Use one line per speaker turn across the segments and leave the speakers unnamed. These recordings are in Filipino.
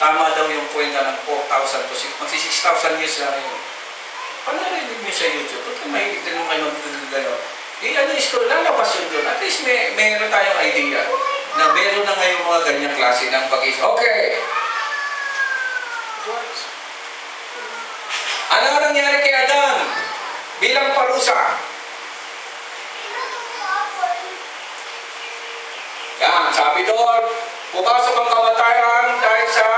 tama daw yung kwenta ng 4,000 to 6, magsi 6,000 years na yun. Panarinig niyo sa YouTube, pagka mahilig din kayo mag-gano'n. Ano lalabas yun doon. At least mayroon tayong idea na meron na ngayon mga ganyang klase ng pag-isip. Okay! Ano ang nangyari kay Adan bilang parusa? Yan, sabi doon, pumasok ang kamatayan dahil sa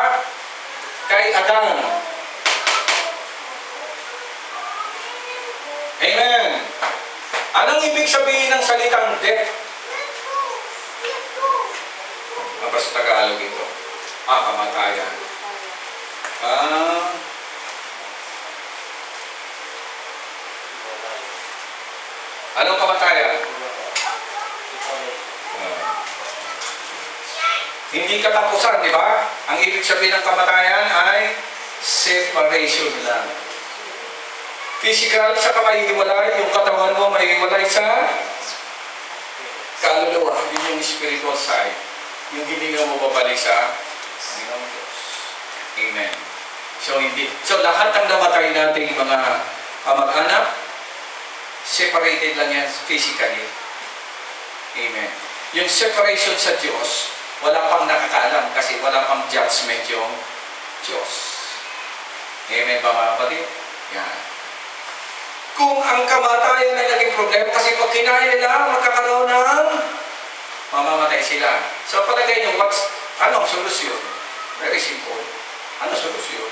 kay Adan. Amen. Anong ibig sabihin ng salitang death? Mabas Tagalog ito. Kamatayan. Anong kamatayan? Hindi katapusan, di ba? Ang ibig sabihin ng kamatayan ay separation lang. Physical, sa maihiwalay, yung katawan mo maihiwalay sa kaluluwa. Yun yung spiritual side. Yung hindi mo babalik sa Panginoong Diyos. Amen. So lahat ng namatay nating mga kamag-anak, separated lang yan physically. Amen. Yung separation sa Diyos, wala pang nakakaalam kasi wala pang judgment yung Diyos. Amen ba mga kapatid? Yan. Kung ang kamatayan ay naging problema, kasi pag kinain nila, magkakaroon ng mamamatay sila. So palagay nyo, anong solusyon? Very simple. Ano solusyon?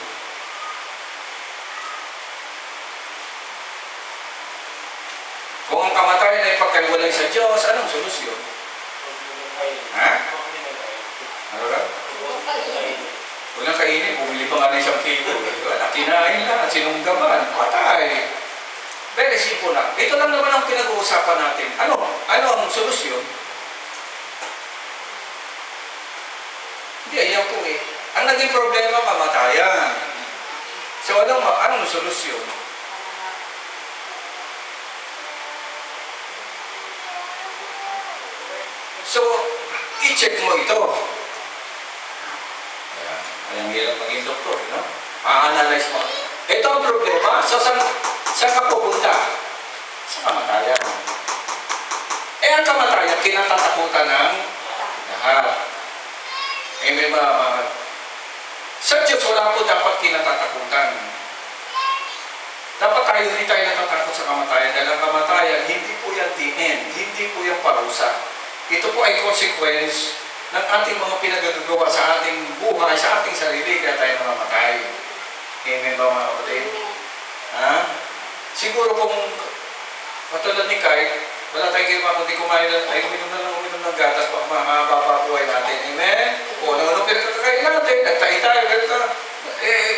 Kung ang kamatayan ay pagkaiwalay sa Diyos, anong solusyon? Ha? Ano lang? Walang kainin. Bumili pa nga na isang kilo. Kinain lang at sinunggaban. Patay. Very simple lang. Ito lang naman ang pinag-uusapan natin. Ano ang solusyon? Hindi, ayan po eh. Ang naging problema, kamatayan. So anong solusyon? So, i-check mo ito. Ayan, hirap maging doktor, no? A-analyze mo. Ito ang problema. So, saan ka pupunta? Sa kamatayan. Ang kamatayan, kinatatakutan ng lahat. May mga sa Diyos, wala po dapat kinatatakutan. Dapat hindi tayo natatakot sa kamatayan. Dahil ang kamatayan, hindi po yan the end. Hindi po yung parusa. Ito po ay consequence ng ating mga pinagagawa sa ating buhay, sa ating sarili, kaya tayo namamatay. Amen ba mga kapatid? Ha? Siguro kung matulad ni Kai, wala tayong ginawa kundi kumain ay uminom ng gatas pag mahaba pa buhay natin. Amen? O ano pinagkakain natin, nagtahi tayo,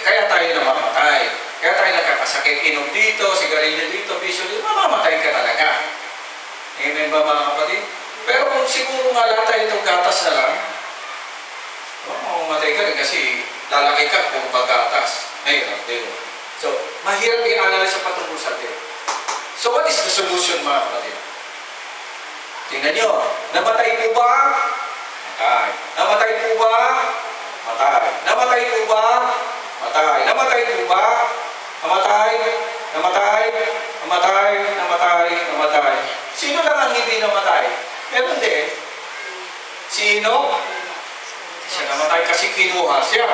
kaya tayo namamatay. Kaya tayo nagkakasakit, inom dito, sigarilyo dito, bisyo dito, mamamatay ka talaga. Amen ba mga kapatid? Pero kung siguro nga lahat tayo itong gatas na lang, mamamatay ka rin kasi lalaki ka kung paggatas. Mahirap din. So, mahirap i-analyze sa patungkol sa atin. So, what is the solution mga kapatid? Tingnan nyo, namatay po ba? Matay. Namatay po ba? Matay. Namatay po ba? Matay. Namatay po ba? Namatay. Namatay. Namatay. Namatay. Namatay. Sino lang ang hindi namatay? Meron din. Sino? Siya namatay kasi kinuha siya.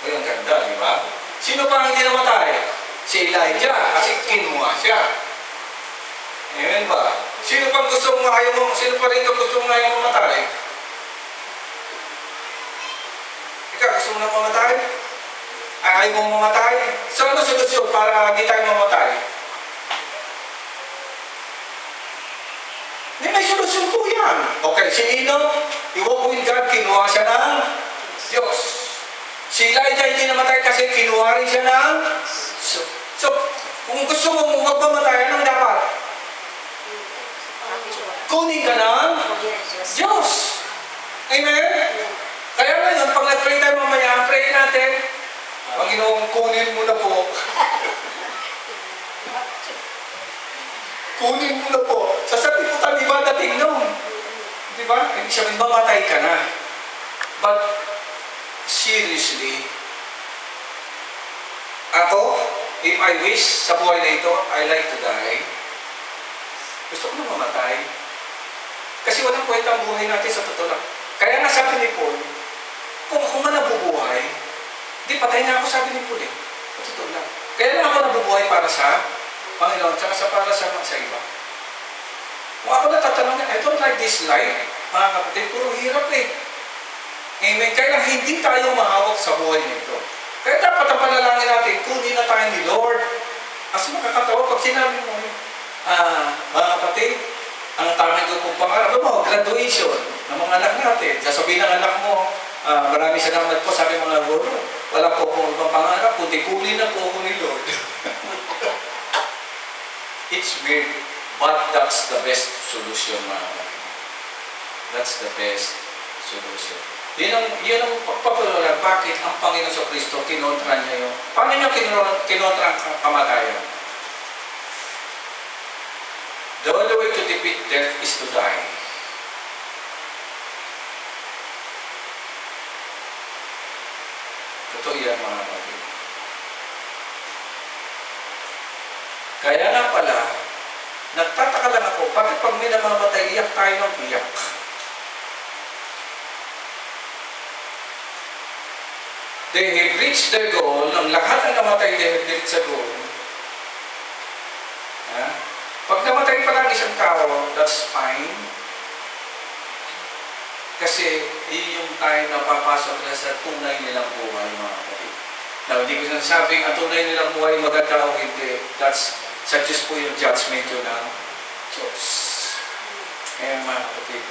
O yung ganda, di ba? Sino pa ang hindi namatay? Si Elijah kasi kinuha siya. Amen ba? Sino pa gusto mong ayaw mo? Sino pa rin gusto mong ayaw mamatay? Ikaw, gusto mo na mamatay? Ayaw mo mamatay? So ano solusyon para hindi tayo mamatay? May solusyon po yan. Okay, si Enoch, i-walk with God, kinuha siya ng Diyos. Si Elijah hindi namatay kasi kinuha rin siya ng So, kung gusto mong magmamatay, anong dapat? Kunin ka ng Diyos. Amen? Kaya ngayon, pag nag-pray tayo mamaya, pray natin, Panginoon, kunin mo na po. Kunin mo na po. Sasabi po tayo, di ba dating nung? Di ba? Ibig sabihin, mamatay ka na. But, seriously, ako, if I wish sa buhay na ito, I like to die. Gusto ko na mamatay. Kasi walang kwenta ang buhay natin sa totoo lang. Kaya nga sabi ni Paul, kung ako man nabubuhay, di patay na ako, sabi ni Paul eh. Sa totoo lang. Kaya lang ako nabubuhay para sa Panginoon, tsaka para sa iba. Kung ako natatanong, I don't like this life, mga kapatid, puro hirap eh. Amen. Kaya lang hindi tayo mahawak sa buhay nito. Kaya dapat ang panalangin natin, kunin na tayo ni Lord. Kasi makakatawa pag sinabi mo, mga kapatid, ang tanging ko pong pangarap mo, graduation ng mga anak natin. Sasabihin ng anak mo, marami salamat po sa aking mga guro. Wala po akong ibang pangarap, kundi kunin na po ako ni Lord. It's weird, but that's the best solution, mga kapatid. That's the best solution. Yun ang pagpapalala, bakit ang Panginoon sa Kristo, kinontra niya yun. Paano niya kinontra ang kamatayan? The only way to defeat death is to die. Totoo yan, mga kapatid. Kaya nga pala, nagtataka lang ako, bakit pag may namamatay, iyak tayo ng iyak? They have reached their goal. Ang lahat ng namatay, they have reached the goal. Pag namatay pa lang isang tao, that's fine. Kasi yung time na papasok na sa tunay nilang buhay, mga kapatid. Now, hindi ko sinasabing ang tunay nilang buhay maganda o hindi. That's such po yung judgment yun ng Diyos. Kaya mga kapatid.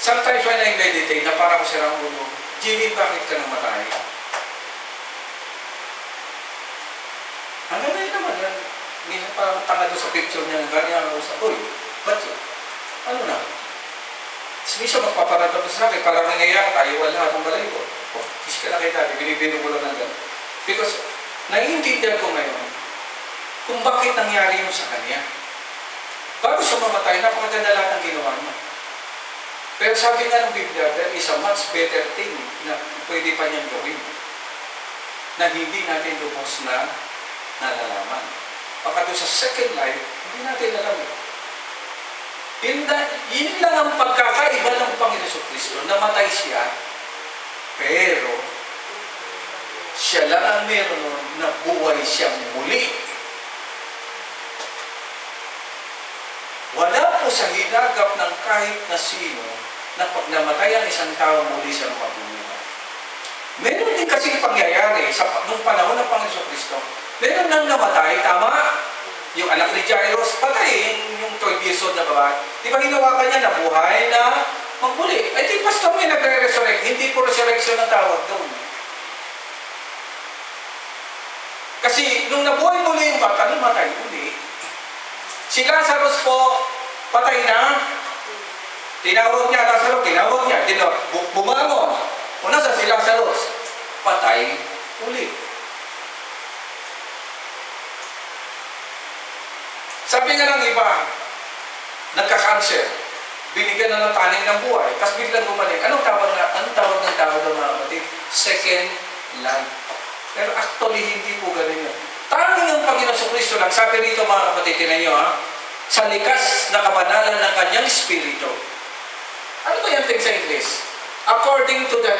Sometimes when I meditate, na parang ko sirang ulo, Jimmy, bakit ka namatay? Hanggang ngayon naman yan. Minsan parang tanga doon sa picture niya, ganyan ako sa, uy, ba't yun? Ano na? Minsan magpaparata pa sa akin, parang nangyayari, tayo wala akong balay ko. Kiss ka na kay dati, binibiro ko lang ng gano'n. Because, naiintindihan ko ngayon, kung bakit nangyari yun sa kanya. Bago siya mamatay, napakaganda lahat ng ginawa niya. Pero sabi nga ng Biblia, there is a much better thing na pwede pa niyang gawin. Na hindi natin lubos na nalalaman. Baka doon sa second life, hindi natin alam. Yun lang ang pagkakaiba ng Panginoon Kristo. Namatay siya, pero siya lang ang meron nun na buhay siyang muli. Wala po sa hinagap ng kahit na sino na pag namatay ang isang tao, muli siyang mabuhay. Meron din kasi pangyayari nung panahon ng Panginoon Kristo. Meron nang namatay, tama? Yung anak ni Jairus, patay, yung 12 years old na babae. Di ba hinawakan niya na buhay na magbuli? Ay, di pastor may nagre-resurrect. Hindi po resurrection ang tawag doon. Kasi nung nabuhay muli yung bata, namatay uli. Si Lazarus po, patay na. Tinawag niya Lazarus, bumangon. Una sa si Lazarus, patay uli. Sabi nga ng iba, nagka-cancer, binigyan na ng taning ng buhay, tapos biglang gumaling. Anong tawag ng tao doon, mga kapatid? Second life. Pero actually, hindi po ganun yun. Tanging ang Panginoon sa Kristo lang, sabi rito mga kapatid, tinan nyo sa likas na kabanalan ng kanyang Espiritu. Ano ba yung thing sa English? According to the,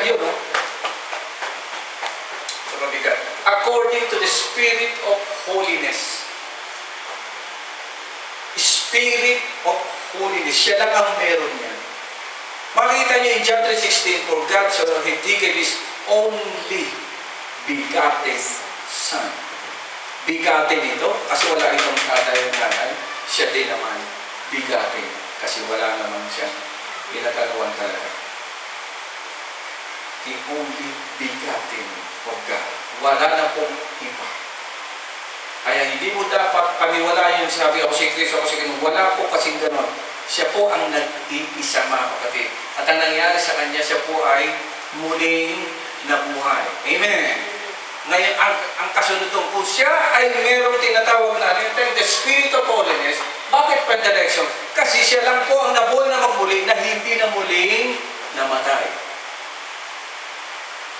according to the Spirit of holiness. Spirit of holiness. Siya lang ang meron yan. Makikita niyo in John 3:16, for God so He gave His only begotten Son. Bigatin ito, kasi wala itong tatay ng nanay. Siya din naman, bigatin. Kasi wala naman siyang pinagalawan talaga. The only begotten of God. Wala na pong iba. Kaya hindi mo dapat paniwalaan yung sabi ako si Kristo, ako si Kristo. Wala po kasing ganon. Siya po ang nag-iisa, mga kapatid. At ang nangyari sa kanya, siya po ay muling nabuhay. Amen. Ngayon, ang kasunod doon, kung siya ay merong tinatawag na the Spirit of Holiness, bakit pa direction? Kasi siya lang po ang nabuhay na magmuli na hindi na muling namatay.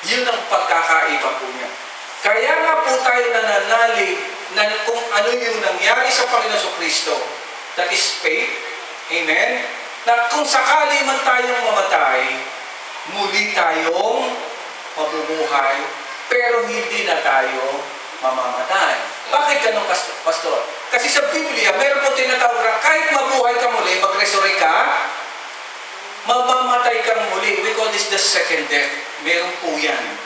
Yun ang pagkakaiba po niya. Kaya nga po tayo nananalig na kung ano yung nangyari sa Panginoon Kristo, that is faith, amen, na kung sakali man tayong mamatay, muli tayong mabubuhay, pero hindi na tayo mamamatay. Bakit ganun, Pastor? Kasi sa Biblia, meron po tinatawag na kahit mabuhay ka muli, mag-resurrect ka, mamamatay kang muli. We call this the second death. Meron po yan.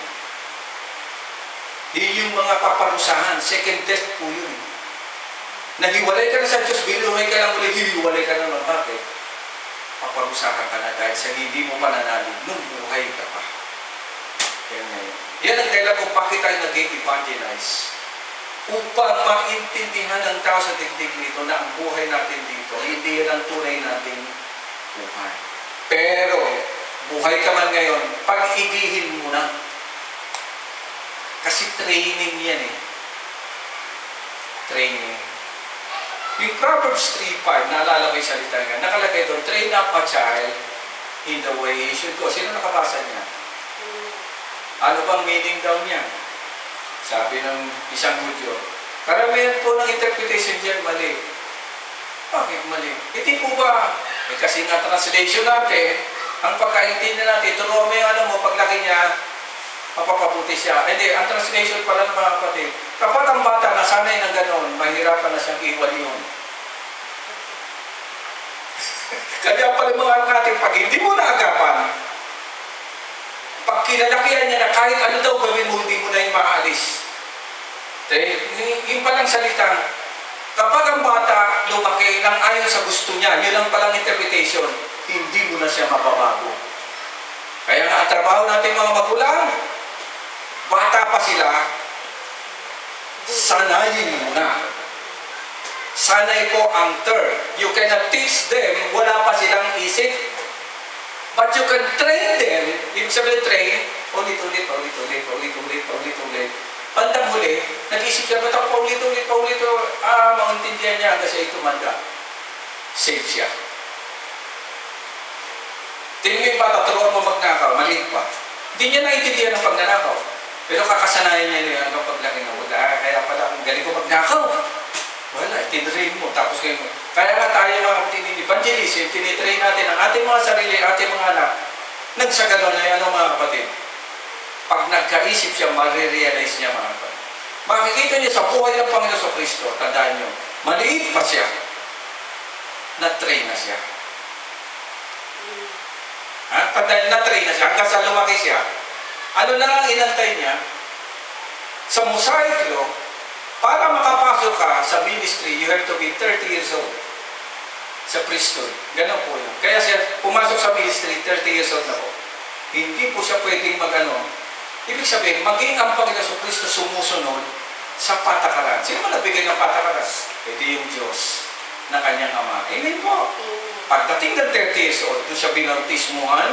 Yun yung mga paparusahan. Second death po yun. Nahiwalay ka na sa Diyos, binuhay ka lang muli, hiwalay ka naman. Bakit? Paparusahan ka na dahil sa hindi mo pananalig nung buhay ka pa. Yan ngayon. Yan ang dahilan kung bakit tayo nag-evangelize. Upang maintindihan ng tao sa digdig nito na ang buhay natin dito, hindi yan ang tunay nating buhay. Pero, buhay ka man ngayon, pag-igihin mo na. Kasi training yan eh. Training. Yung Proverbs 3:5, naalala ko yung salita nga, nakalagay doon, train up a child in the way he should go. Sino nakabasa niya? Ano bang meaning daw niya? Sabi ng isang Hudyo. Karamihan po ng interpretation diyan mali. Bakit mali? Hindi po ba? Kasi nga translation natin, ang pagkaintindi natin, turuan mo yung ano mo, paglaki niya, mapapabuti siya. Hindi, ang translation pala ng mga kapatid, kapag ang bata nasanay ng gano'n, mahirapan na siyang iwal yun. Kaya pala mga natin, pag hindi mo naagapan, pag kinalakihan niya na kahit ano daw gawin mo, hindi mo na yung makaalis. Yung palang salitang, kapag ang bata lumaki ng ayon sa gusto niya, yun lang palang interpretation, hindi mo na siya mababago. Kaya nga ang trabaho natin mga magulang, bata pa sila, sanayin mo na. Sanay po ang term. You cannot teach them, wala pa silang isip. But you can train them. Ibig sabihin train, ulit-ulit. Bandang huli, nag-isip siya, ba't ako paulit-ulit, mauntindihan niya hanggang siya tumanda. Save siya. Tingin yung bata, turuan mo magnakaw, maliit pa. Hindi niya naintindihan ng pagnanakaw. Pero kakasanayan niya niya kapag laki na wala. Kaya pala, kung galing ko magnakaw, wala, tinrain mo. Tapos kayo mo. Kaya nga tayo mga kapatid, evangelism, tinitrain natin ang ating mga sarili, ating mga anak. Nagsagano na yan, mga kapatid. Pag nagkaisip siya, marirealize niya mga kapatid. Makikita niya sa buhay ng Panginoon Kristo, tandaan niyo, maliit pa siya, na-train na siya. Na-train na siya, hanggang sa lumaki siya, ano na ang inantay niya? Sa Mosaic Law, para makapasok ka sa ministry, you have to be 30 years old. Sa priesthood. Ganon po yun. Kaya siya pumasok sa ministry, 30 years old na po. Hindi po siya pwedeng ibig sabihin, maging ang Panginoon Kristo sumusunod sa patakaran. Sino man nabigay ng patakaran? Pwede yung Diyos na kanyang Ama. Amen po. Pagdating ng 30 years old, doon siya binautismuhan.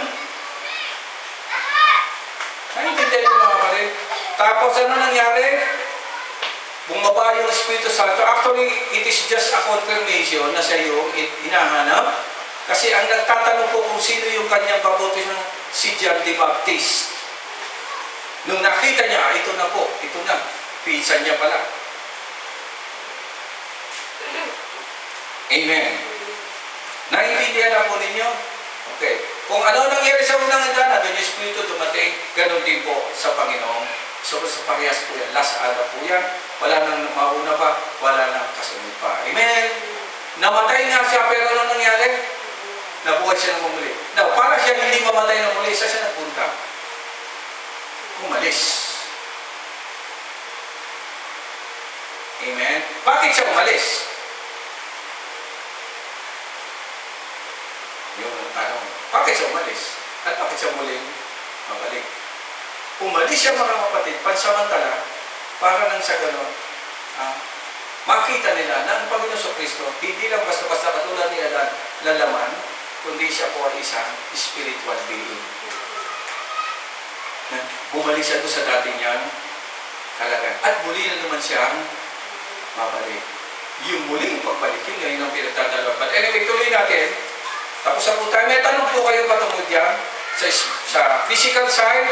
Naintindihan mo mga kapatid. Tapos ano nangyari? Bumaba yung Espiritu Santo. Actually, it is just a confirmation na siya yung hinahanap. Kasi ang nagtatanong po kung sino yung kanyang baptismo, si John the Baptist. Nung nakita niya, ito na po, ito na. Pinsan niya pala. Amen. Naintindihan na po ninyo? Okay. Kung ano nangyari sa unang hagdanan, doon yung Espiritu dumating, ganun din po sa Panginoon. So sa parehas po yan, last Adam po yan, wala nang mauna pa, wala nang kasunod pa. Amen. Namatay nga siya, pero ano nangyari? Nabuhay siya ng muli. Now, para siya hindi mamatay ng muli, saan siya nagpunta? Umalis. Amen. Bakit siya umalis? Yung tanong, bakit siya umalis? At bakit siya muling mabalik? Umalis siya mga kapatid, pansamantala, para nang sa gano'n, makita nila na ang Panginoon Kristo, hindi lang basta-basta katulad ni Adan, lalaman, kundi siya po ay isang spiritual being. Bumalik siya doon sa dati niyang kalagayan. At muli na naman siyang mabalik. Yung muling pagbalik, yun ngayon ang pinagdadalaw. But anyway, tuloy natin. Tapos na po tayo. May tanong po kayo patungkol yan sa physical side,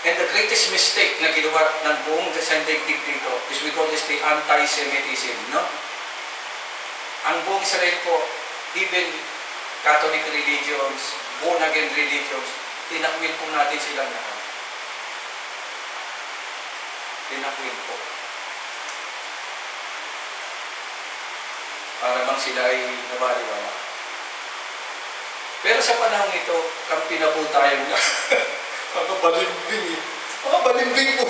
And the greatest mistake na ginawa ng buong daigdig dito is we call this the anti-Semitism, no? Ang buong Israel po, even Catholic religions, born-again religions, tinakwil po natin silang lahat. Tinakwil po. Para bang sila ay nabaliwala. Pero sa panahon ito, kampi na po tayo na. Mga balimbing eh. Mga balimbing po.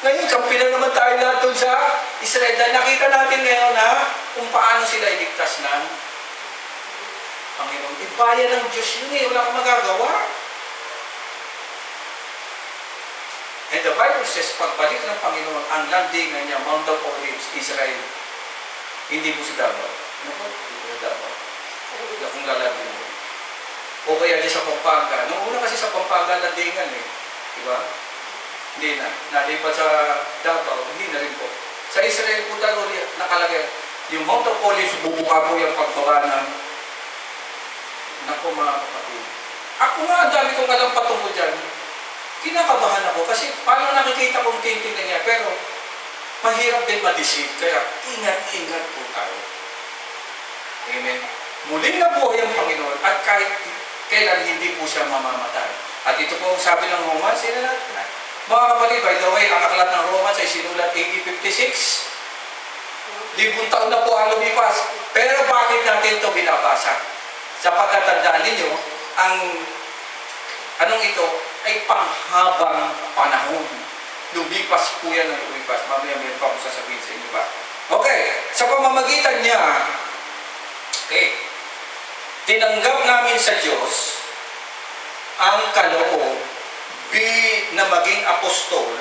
Ngayon, kampi na naman tayo lahat doon sa Israel. Dahil nakita natin ngayon na kung paano sila iligtas ng Panginoon. Bayan ng Diyos yun eh. Wala kang magagawa. And the Bible says, pagbalik ng Panginoon, ang landingan niya, Mount of Olives, Israel, hindi mo sa Davao. Ano po? Hindi mo sa Davao. Wala kong lalabing mo. O kaya di sa Pampanga. Noong una kasi sa Pampanga, landingan eh. Diba? Hindi na. Nalipat sa Davao, hindi na rin po. Sa Israel po talaga nakalagay. Yung Mount of Olives, bubuka po yung pagbaba ng naku mga kapatid. Ako nga, ang dami kong alam patungkol dyan. Kinakabahan ako kasi paano nakikita kong tintin niya. Pero mahirap din ma-deceive. Kaya ingat-ingat po tayo. Amen. Muling nabuhay ang Panginoon at kahit kailan hindi po siya mamamatay. At ito po sabi ng Romans, mga kapatid, by the way, ang aklat ng Romans ay sinulat AD 56. 1,000 taon na po ang lumipas. Pero bakit natin ito binabasa? Sa pagkatandaan ninyo, ang anong ito ay panghabang panahon. Lumipas po yan ng lumipas. Mamaya meron pa ako sasabihin sa inyo ba. Okay, sa pamamagitan niya, okay, tinanggap namin sa Diyos ang kaloob na maging apostol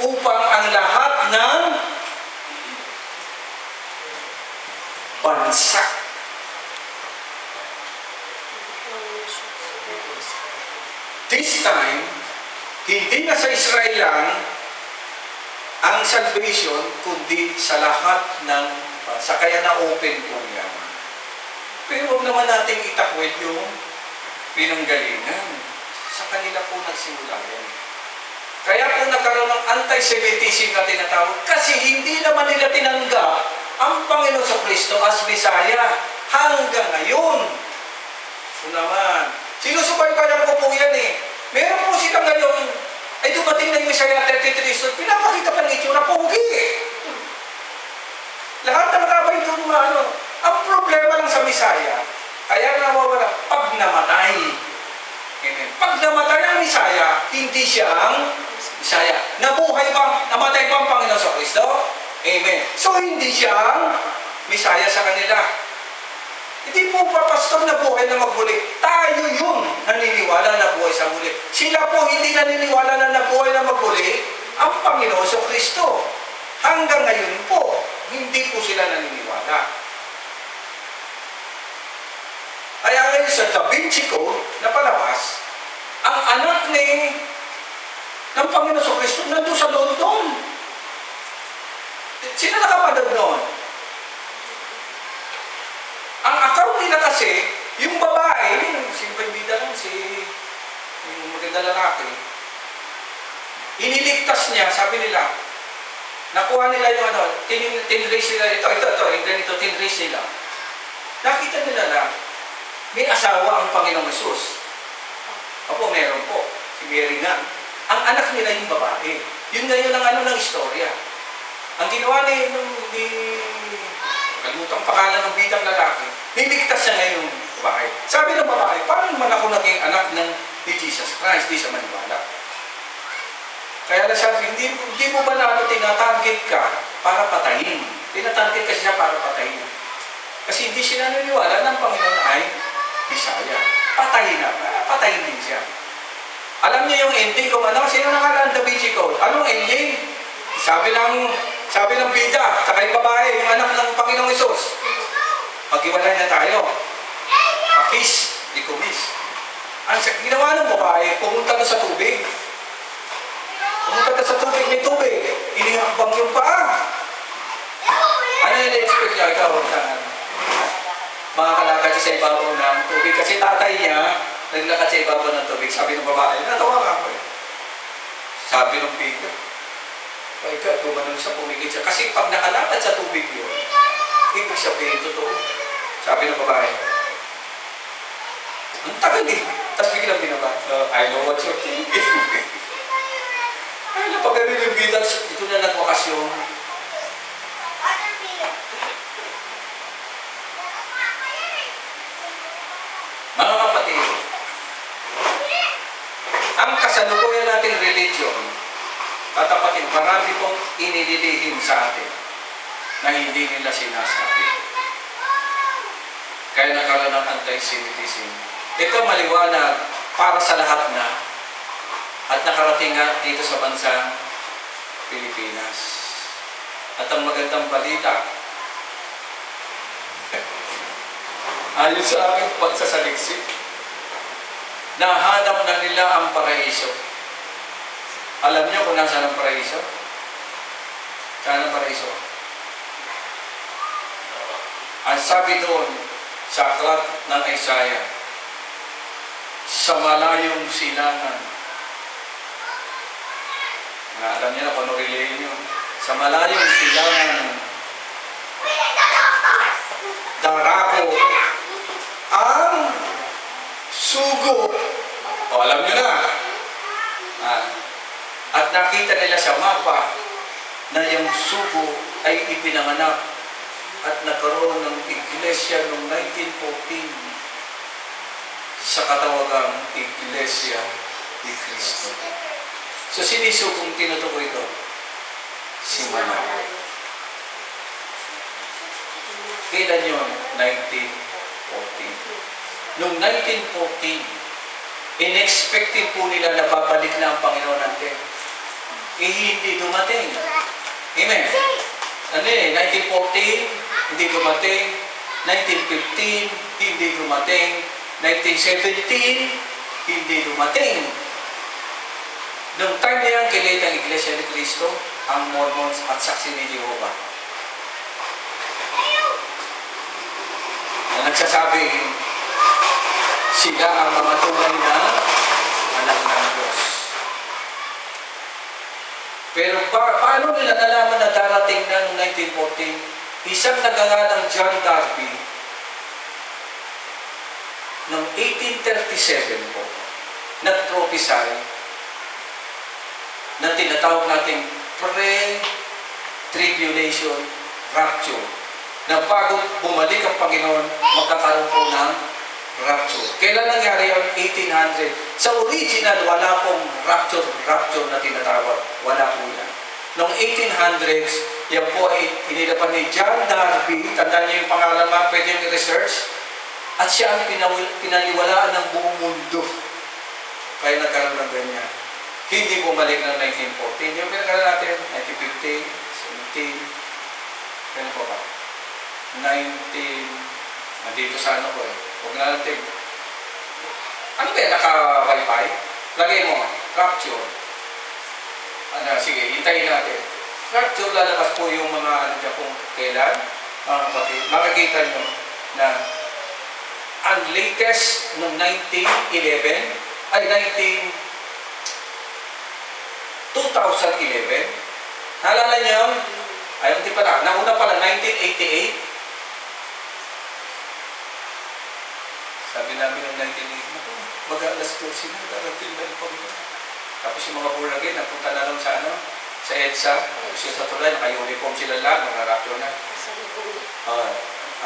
upang ang lahat ng bansa this time, hindi na sa Israel lang ang salvation, kundi sa lahat ng bansa. Kaya na-open po yan. Pero huwag naman natin itakwid yung pinanggalingan. Sa kanila po nagsimula yan. Kaya po nagkaroon ng anti-Semitism na tinatawag kasi hindi naman nila tinanggap ang Panginoon sa Kristo as Messiah hanggang ngayon. So naman, sinusubaybayan ko po yan eh. Meron po sila ngayon, ay dumating na yung Messiah 33, so pinapakita pa ng itsura, pogi. Lahat ng kabay doon ano. Ang problema lang sa Messiah, kaya nawawala, pag namatay. Amen. Pag namatay ang Messiah, hindi siya ang Messiah. Nabuhay bang, namatay bang Panginoon sa Kristo? Amen. So hindi siya ang Messiah sa kanila. Hindi po pa pastor na buhay na maghuli. Tayo yun naniniwala na buhay sa huli. Sila po hindi naniniwala na nabuhay na maghuli ang Panginoon sa Kristo. Hanggang ngayon po, hindi po sila naniniwala. Kaya ngayon sa Da Vinci Code na palabas, ang anak ng Panginoon sa Kristo nandun sa London. Sino nakapanood noon? Ang account nila kasi, yung babae, sino ba yung bida lang? Yung maganda lalaki, iniligtas niya, sabi nila, nakuha nila yung tinrace nila, ito, tinrace nila. Nakita nila na, may asawa ang Panginoong Hesus. Opo, meron po. Si Mary nga. Ang anak nila yung babae. Yun ngayon ang ng istorya. Ang ginawa kalimutan ang pangalan ng bidang lalaki, niligtas siya ngayong babae. Sabi ng babae, paano naman ako naging anak ni Jesus Christ? Di siya maniwala. Kaya na sabi, hindi mo ba na tinatarget ka para patayin? Tinatarget kasi siya para patayin. Kasi hindi siya naniniwala ng Panginoon ay Bisaya. Patayin na. Patayin din siya. Alam niyo yung ending kung ano? Sino nakalaan Da Vinci Code? Anong ending? Sabi ng bida, saka yung babae, yung anak ng Panginoong Hesus. Maghiwalay na tayo. Pakis, di kumis. Ang ginawa ng babae, pumunta na sa tubig. May tubig. Inihakbang yung paa. Ano yung na-expect niya? Ikaw, makakalakad siya sa ibabaw ng tubig. Kasi tatay niya, naglakad sa ibabaw ng tubig. Sabi ng babae, natawa ka ako eh. Sabi ng bigla. My God, gumanon siya, pumigil siya. Kasi pag nakalapad sa tubig yun, ibig sabihin, totoo. Sabi ng babae, ang tagal eh. Tapos biglang binaba. I know what you're thinking. Ay, napagaling yung bida. Ito na nagwakasyon. Mga kapatid, ang kasalukuyan nating religion, tatapatin, marami pong inililihim sa atin na hindi nila sinasabi. Kaya nagkaroon ng anti-Semitism. Ito maliwanag para sa lahat na at nakarating nga dito sa bansang Pilipinas. At ang magandang balita, ayon sa aking pagsasaliksik, nahanap na nila ang paraiso. Alam niyo kung nasaan ang paraiso? Saan ang paraiso? Ang sabi doon sa aklat ng Isaiah, sa malayong silangan. Alam niyo na kung ano relayin yun. Sa malayong silangan, darako ang sugo. O, alam niyo na. At nakita nila sa mapa na yung sugo ay ipinanganak at nagkaroon ng iglesia noong 1914 sa katawagang Iglesia ni Cristo. So, sinisugong tinutukoy ito? Si Manuel. Kailan yun? 1914. Noong 1914, in-expected po nila na babalik na ang Panginoon natin. Hindi dumating. Amen. Ano 1914, hindi dumating. 1915, hindi dumating. 1917, hindi dumating. Noong time na yan, kilala ang Iglesia ni Cristo, ang Mormons at Saksi ni Jehovah. Na nagsasabi, sila ang mga tunay na anak ng Diyos. Pero paano nila nalaman na darating na noong 1914? Isang nagangalang John Darby, noong 1837 po, nag-prophesy na tinatawag nating pre-tribulation rapture. Na bago bumalik ang Panginoon, magkakaroon po ng rapture. Kailan nangyari yun? 1800. Sa original, wala pong rapture na tinatawag. Wala po yan. Noong 1800s, yan po ay inilapan ni John Darby. Tandaan niyo yung pangalan mga pwede yung i-research. At siya ang pinaliwalaan ng buong mundo. Kaya nagkaroon ng ganyan. Hindi bumalik ng 1914. Yung pinagkaroon natin, 1915, 17, kaya po ba? 19, nandito sa ano ko eh. Huwag na natin. Ano ba yan? Naka-wifi? Lagay mo, capture. Sige, hintayin natin. Capture, lalabas po yung mga ano dyan kung kailan. Makikita nyo na ang latest noong 1911, ay 2011, naalala niyo? Ay, hindi pala. Nauna pala, 1988. Sabi namin noong 1988, mag-alas 12 na, darating na po rin. Tapos yung mga buragay, napunta na lang sa ano, sa EDSA. Tapos yung sa tulay, naka-uniform sila lang, nakarapyo na.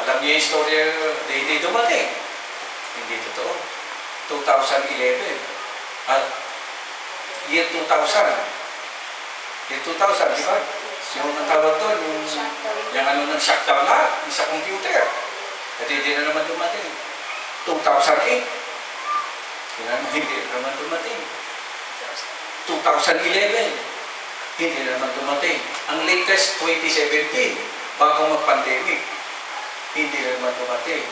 Alam niyo yung story, hindi dumating. Hindi totoo. 2011. At year 2000. Year 2000, di ba? Yung natawag doon, yung ano ng shutdown lahat, sa computer. At hindi na naman dumating. 2008. Hindi na naman dumating. 2011. Hindi na naman dumating. Ang latest, 2017, bago mag-pandemic. Hindi na naman dumating.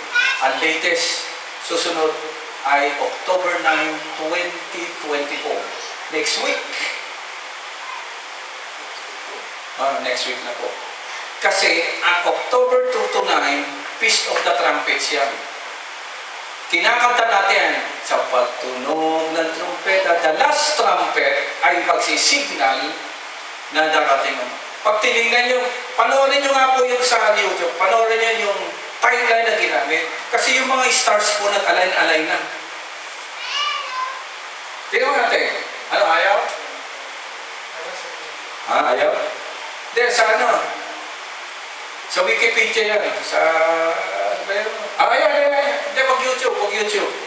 Ang latest, susunod ay October 9, 2024. Next week. Next week na po. Kasi ang October 2 to 9, Feast of the Trumpets yan. Kinakanta natin sa pagtunog ng trumpeta. The last trumpet ay pagsisignal na darating. Pag tinignan nyo, panoorin nyo nga po yung sa YouTube, panoorin nyo yung timeline na ginamit. Kasi yung mga stars po nag-align-align na. Tingnan mo natin. Ano, ayaw? Ha, ayaw? Hindi, sa ano? Sa Wikipedia yan. Sa... Ayaw. Hindi, wag YouTube.